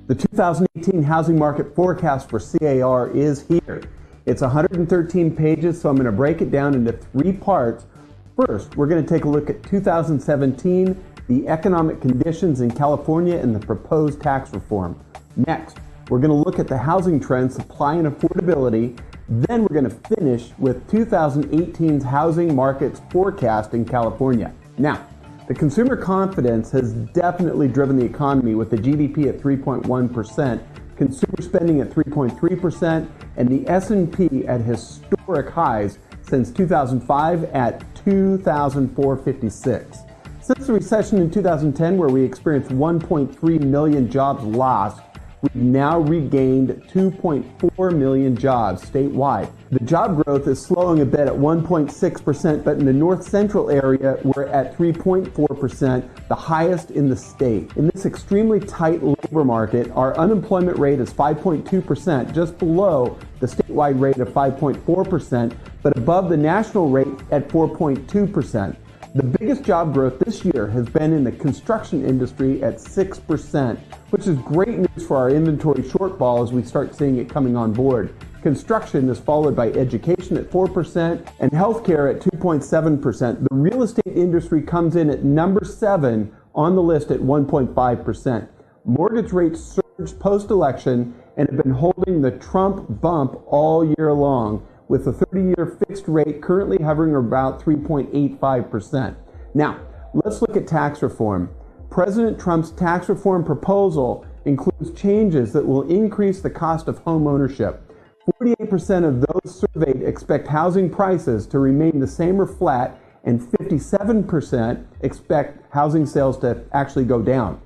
The 2018 housing market forecast for CAR is here. It's 113 pages, so I'm going to break it down into three parts. First, we're going to take a look at 2017, the economic conditions in California, and the proposed tax reform. Next, we're going to look at the housing trends, supply and affordability. Then we're going to finish with 2018's housing markets forecast in California. Now, the consumer confidence has definitely driven the economy, with the GDP at 3.1%, consumer spending at 3.3%, and the S&P at historic highs since 2005 at 2,456. Since the recession in 2010, where we experienced 1.3 million jobs lost, we've now regained 2.4 million jobs statewide. The job growth is slowing a bit at 1.6%, but in the north central area, we're at 3.4%, the highest in the state. In this extremely tight labor market, our unemployment rate is 5.2%, just below the statewide rate of 5.4%, but above the national rate at 4.2%. The biggest job growth this year has been in the construction industry at 6%, which is great news for our inventory shortfall as we start seeing it coming on board. Construction is followed by education at 4% and healthcare at 2.7%. The real estate industry comes in at number 7 on the list at 1.5%. Mortgage rates surged post-election and have been holding the Trump bump all year long, with the 30-year fixed rate currently hovering about 3.85%. Now, let's look at tax reform. President Trump's tax reform proposal includes changes that will increase the cost of home ownership. 48% of those surveyed expect housing prices to remain the same or flat, and 57% expect housing sales to actually go down.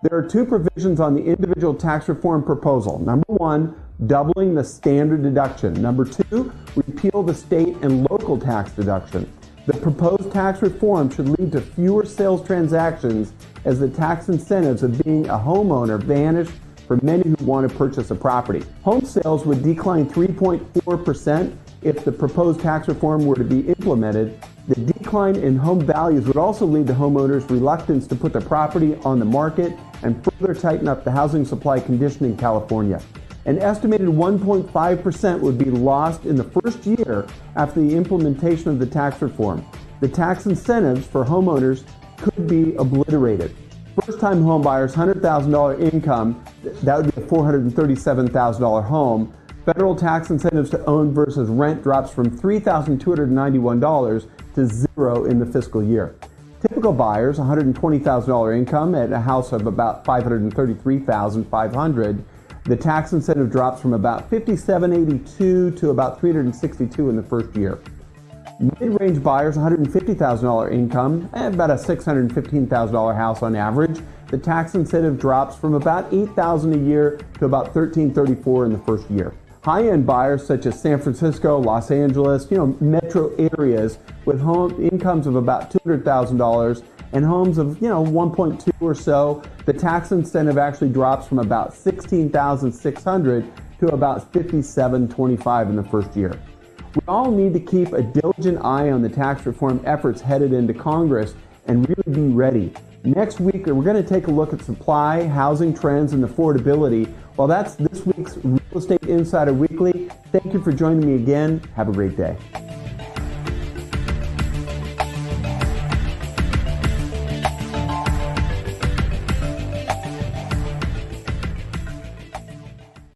There are two provisions on the individual tax reform proposal. Number one, doubling the standard deduction. Number two, repeal the state and local tax deduction. The proposed tax reform should lead to fewer sales transactions, as the tax incentives of being a homeowner vanish for many who want to purchase a property. Home sales would decline 3.4% if the proposed tax reform were to be implemented. The decline in home values would also lead to homeowners' reluctance to put their property on the market and further tighten up the housing supply condition in California. An estimated 1.5% would be lost in the first year after the implementation of the tax reform. The tax incentives for homeowners could be obliterated. First-time home buyers, $100,000 income, that would be a $437,000 home. Federal tax incentives to own versus rent drops from $3,291 to zero in the fiscal year. Typical buyers, $120,000 income at a house of about $533,500. The tax incentive drops from about $5,782 to about $362 in the first year. Mid-range buyers, $150,000 income, at about a $615,000 house on average. The tax incentive drops from about $8,000 a year to about $1,334 in the first year. High-end buyers such as San Francisco, Los Angeles, metro areas with home incomes of about $200,000 and homes of 1.2 or so, the tax incentive actually drops from about $16,600 to about $5,725 in the first year. We all need to keep a diligent eye on the tax reform efforts headed into Congress and really be ready. Next week, we're going to take a look at supply, housing trends, and affordability. Well, that's this week's Real Estate Insider Weekly. Thank you for joining me again. Have a great day.